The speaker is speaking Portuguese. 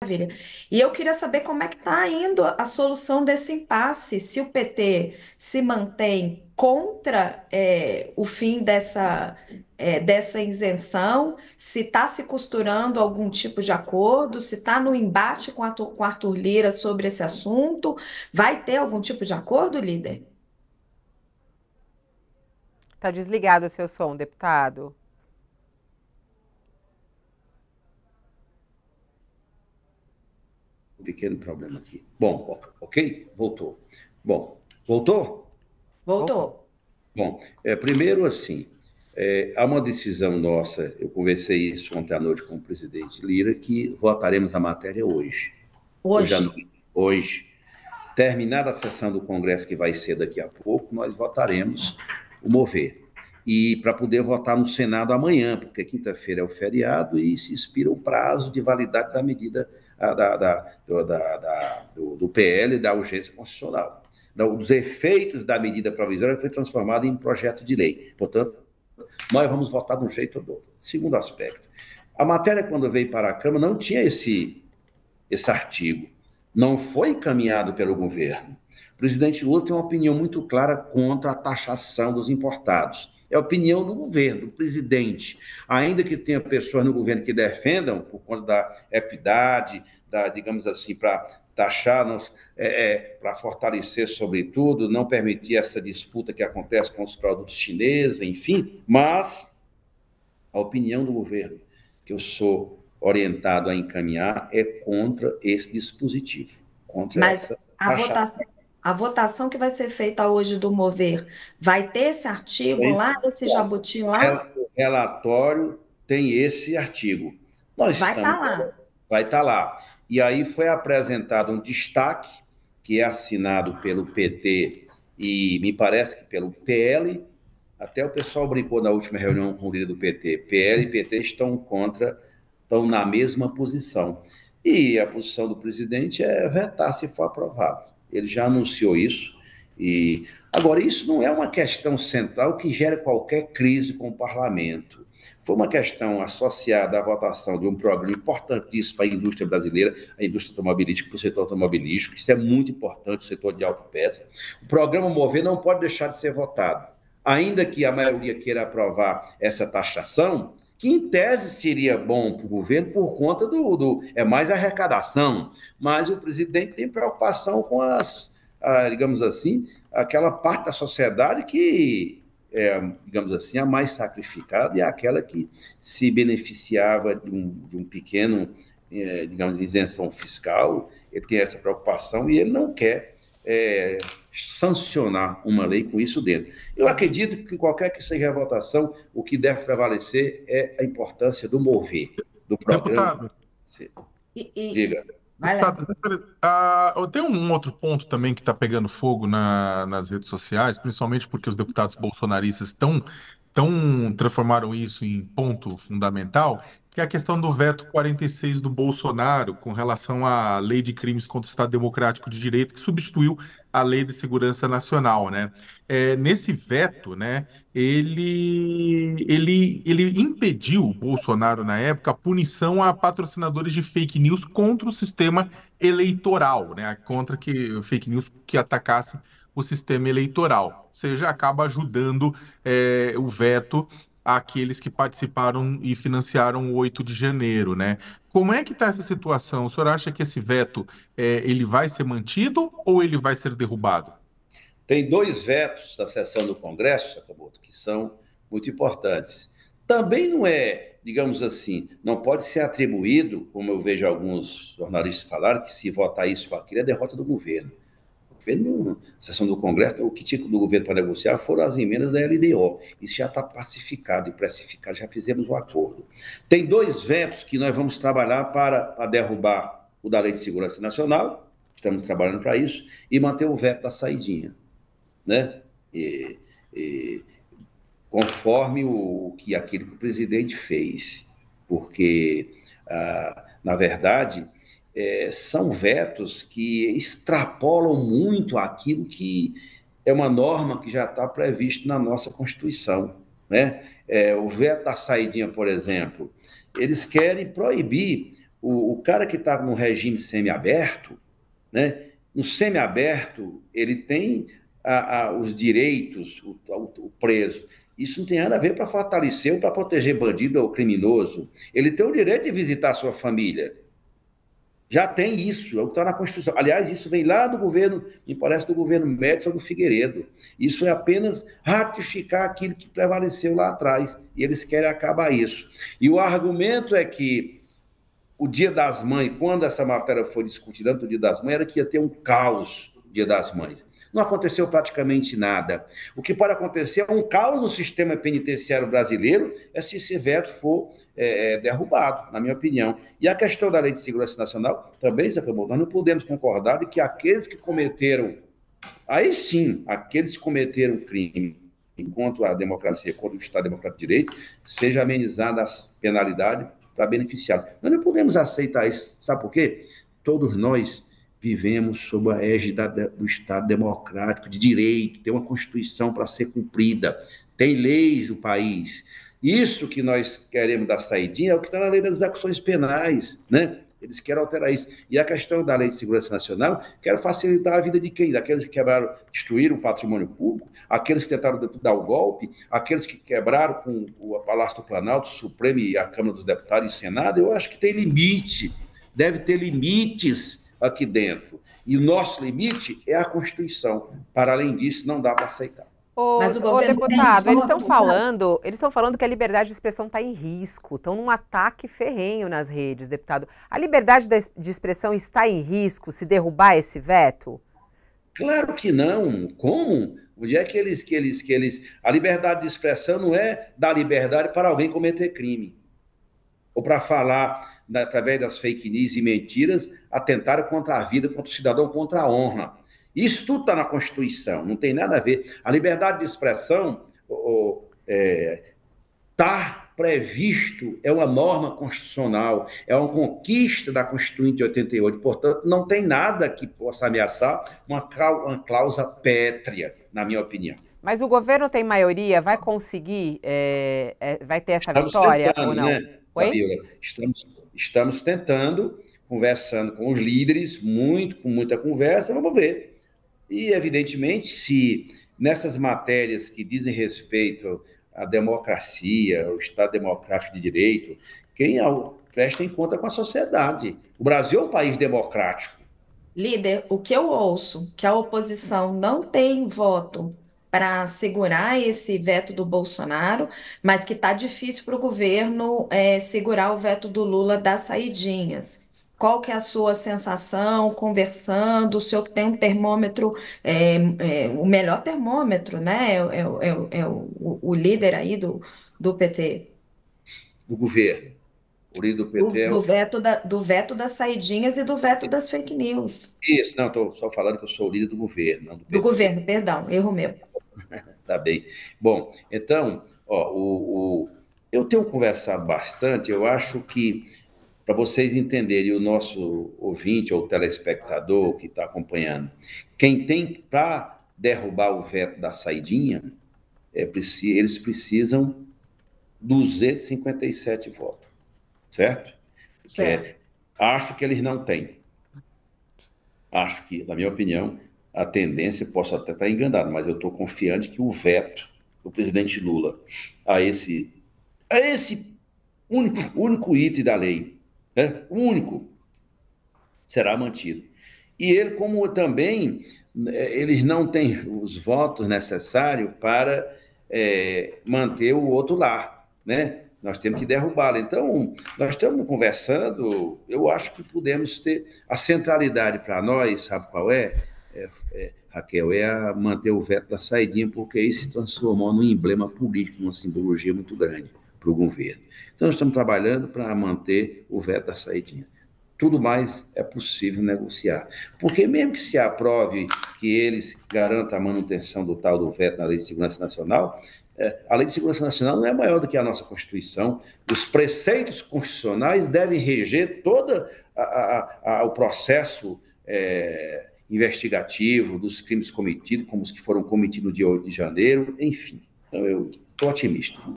Maravilha. E eu queria saber como é que está indo a solução desse impasse, se o PT se mantém contra o fim dessa isenção, se está se costurando algum tipo de acordo, se está no embate com Arthur Lira sobre esse assunto. Vai ter algum tipo de acordo, líder? Tá desligado o seu som, deputado. Um pequeno problema aqui. Bom, ok? Voltou. Bom, voltou? Voltou. Voltou. Bom, primeiro assim, há uma decisão nossa, eu conversei isso ontem à noite com o presidente Lira, que votaremos a matéria hoje. Hoje à Hoje. noite. Hoje. Terminada a sessão do Congresso, que vai ser daqui a pouco, nós votaremos o mover. E para poder votar no Senado amanhã, porque quinta-feira é o feriado e se expira o prazo de validade da medida do PL da urgência constitucional. Dos efeitos da medida provisória que foi transformada em projeto de lei. Portanto, nós vamos votar de um jeito ou do outro. Segundo aspecto, a matéria, quando veio para a Câmara, não tinha esse artigo. Não foi encaminhado pelo governo. O presidente Lula tem uma opinião muito clara contra a taxação dos importados. É a opinião do governo, do presidente. Ainda que tenha pessoas no governo que defendam, por conta da equidade, digamos assim, para taxar, para fortalecer, sobretudo, não permitir essa disputa que acontece com os produtos chineses, enfim, mas a opinião do governo, que eu sou orientado a encaminhar, é contra esse dispositivo, contra Mas essa a taxação. votação que vai ser feita hoje do Mover vai ter esse artigo lá, esse jabuti lá? O relatório tem esse artigo. Nós Vai estar estamos, lá. vai estar lá. E aí foi apresentado um destaque, que é assinado pelo PT e me parece que pelo PL. Até o pessoal brincou na última reunião com o líder do PT. PL e PT estão contra, estão na mesma posição. E a posição do presidente é vetar se for aprovado. Ele já anunciou isso. E agora, isso não é uma questão central que gera qualquer crise com o parlamento. Foi uma questão associada à votação de um programa importantíssimo para a indústria brasileira, a indústria automobilística, para o setor automobilístico. Isso é muito importante, o setor de autopeça. O programa Mover não pode deixar de ser votado. Ainda que a maioria queira aprovar essa taxação, que em tese seria bom para o governo por conta é mais arrecadação, mas o presidente tem preocupação com digamos assim, aquela parte da sociedade que é, digamos assim, a mais sacrificada e aquela que se beneficiava de um pequeno, digamos, isenção fiscal. Ele tem essa preocupação e ele não quer sancionar uma lei com isso dentro. Eu acredito que qualquer que seja a votação, o que deve prevalecer é a importância do mover, do programa. Deputado, E Diga. vai lá. deputado, eu tenho um outro ponto também que está pegando fogo nas redes sociais, principalmente porque os deputados bolsonaristas transformaram isso em ponto fundamental, que é a questão do veto 46 do Bolsonaro com relação à Lei de Crimes contra o Estado Democrático de Direito, que substituiu a Lei de Segurança Nacional, né? Nesse veto, né, ele impediu o Bolsonaro, na época, a punição a patrocinadores de fake news contra o sistema eleitoral, né? Contra que fake news que atacassem o sistema eleitoral. Ou seja, acaba ajudando o veto àqueles que participaram e financiaram o 8 de janeiro, né? Como é que está essa situação? O senhor acha que esse veto ele vai ser mantido ou ele vai ser derrubado? Tem dois vetos da sessão do Congresso, Sakamoto, que são muito importantes. Também não é, digamos assim, não pode ser atribuído, como eu vejo alguns jornalistas falar, que se votar isso ou aquilo é derrota do governo. O governo, a sessão do Congresso, o que tinha do governo para negociar foram as emendas da LDO. Isso já está pacificado e precificado, já fizemos o acordo. Tem dois vetos que nós vamos trabalhar para derrubar o da Lei de Segurança Nacional, estamos trabalhando para isso, e manter o veto da saidinha, né? E, e, conforme aquilo que o presidente fez, porque, na verdade, são vetos que extrapolam muito aquilo que é uma norma que já está previsto na nossa Constituição, né? O veto da saidinha, por exemplo, eles querem proibir o cara que está no regime semiaberto, né? No semiaberto, ele tem os direitos, o preso. Isso não tem nada a ver para fortalecer ou para proteger bandido ou criminoso. Ele tem o direito de visitar a sua família. Já tem isso, é o que está na Constituição. Aliás, isso vem lá do governo, me parece, do governo Médici ou do Figueiredo. Isso é apenas ratificar aquilo que prevaleceu lá atrás. E eles querem acabar isso. E o argumento é que o Dia das Mães, quando essa matéria foi discutida antes do Dia das Mães, era que ia ter um caos no Dia das Mães. Não aconteceu praticamente nada. O que pode acontecer é um caos no sistema penitenciário brasileiro, se esse veto for derrubado, na minha opinião. E a questão da Lei de Segurança Nacional também, Zé Camilo, nós não podemos concordar de que aqueles que cometeram, aí sim, aqueles que cometeram crime contra a democracia, contra o Estado Democrático de Direito, seja amenizada a penalidade para beneficiar. Nós não podemos aceitar isso. Sabe por quê? Todos nós vivemos sob a égide do Estado Democrático de Direito, tem uma Constituição para ser cumprida, tem leis do país. Isso que nós queremos dar saidinha é o que está na lei das execuções penais, né? Eles querem alterar isso. E a questão da Lei de Segurança Nacional quer facilitar a vida de quem? Daqueles que quebraram, destruíram o patrimônio público, aqueles que tentaram dar o golpe, aqueles que quebraram com o Palácio do Planalto, o Supremo e a Câmara dos Deputados e o Senado. Eu acho que tem limite, deve ter limites aqui dentro. E o nosso limite é a Constituição. Para além disso, não dá para aceitar. Mas o Ô, governo deputado, tem... eles estão falando que a liberdade de expressão está em risco, estão num ataque ferrenho nas redes, deputado. A liberdade de expressão está em risco se derrubar esse veto? Claro que não. Como? Onde é que eles... A liberdade de expressão não é dar liberdade para alguém cometer crime. Ou para falar, através das fake news e mentiras, atentar contra a vida, contra o cidadão, contra a honra. Isso tudo está na Constituição, não tem nada a ver. A liberdade de expressão está previsto, é uma norma constitucional, é uma conquista da Constituinte de 88, portanto, não tem nada que possa ameaçar uma cláusula pétrea, na minha opinião. Mas o governo tem maioria, vai conseguir, vai ter essa Estamos vitória tentando, ou não? né, Oi? Fabiola? Estamos tentando, conversando com os líderes, com muita conversa, vamos ver. E, evidentemente, se nessas matérias que dizem respeito à democracia, ao Estado Democrático de Direito, quem presta em conta com a sociedade. O Brasil é um país democrático. Líder, o que eu ouço, que a oposição não tem voto para segurar esse veto do Bolsonaro, mas que está difícil para o governo segurar o veto do Lula das saidinhas. Qual que é a sua sensação conversando? O senhor que tem um termômetro, o melhor termômetro, né? O líder aí do PT. Do governo. O líder do Do, PT é do veto do veto das saidinhas e do veto das fake news. isso. Não, estou só falando que eu sou o líder do governo, não do Do PT. governo, perdão, erro meu. Tá bem. Bom, então, eu tenho conversado bastante, eu acho que, para vocês entenderem, o nosso ouvinte ou telespectador que está acompanhando, quem tem para derrubar o veto da saidinha, eles precisam 257 votos, certo? Certo. Acho que eles não têm. Acho que, na minha opinião, a tendência, posso até estar enganado, mas eu estou confiante que o veto do presidente Lula a esse único item da lei, o único, será mantido. E ele, como também, eles não têm os votos necessários para manter o outro lá, né? Nós temos que derrubá-lo. Então, nós estamos conversando, eu acho que podemos ter a centralidade para nós, sabe qual é? Raquel, manter o veto da saidinha, porque isso se transformou num emblema político, numa simbologia muito grande para o governo. Então, nós estamos trabalhando para manter o veto da saidinha. Tudo mais é possível negociar. Porque mesmo que se aprove que eles garantam a manutenção do tal do veto na Lei de Segurança Nacional, a Lei de Segurança Nacional não é maior do que a nossa Constituição. Os preceitos constitucionais devem reger todo o processo investigativo dos crimes cometidos, como os que foram cometidos no dia 8 de janeiro, enfim. Então, eu estou otimista.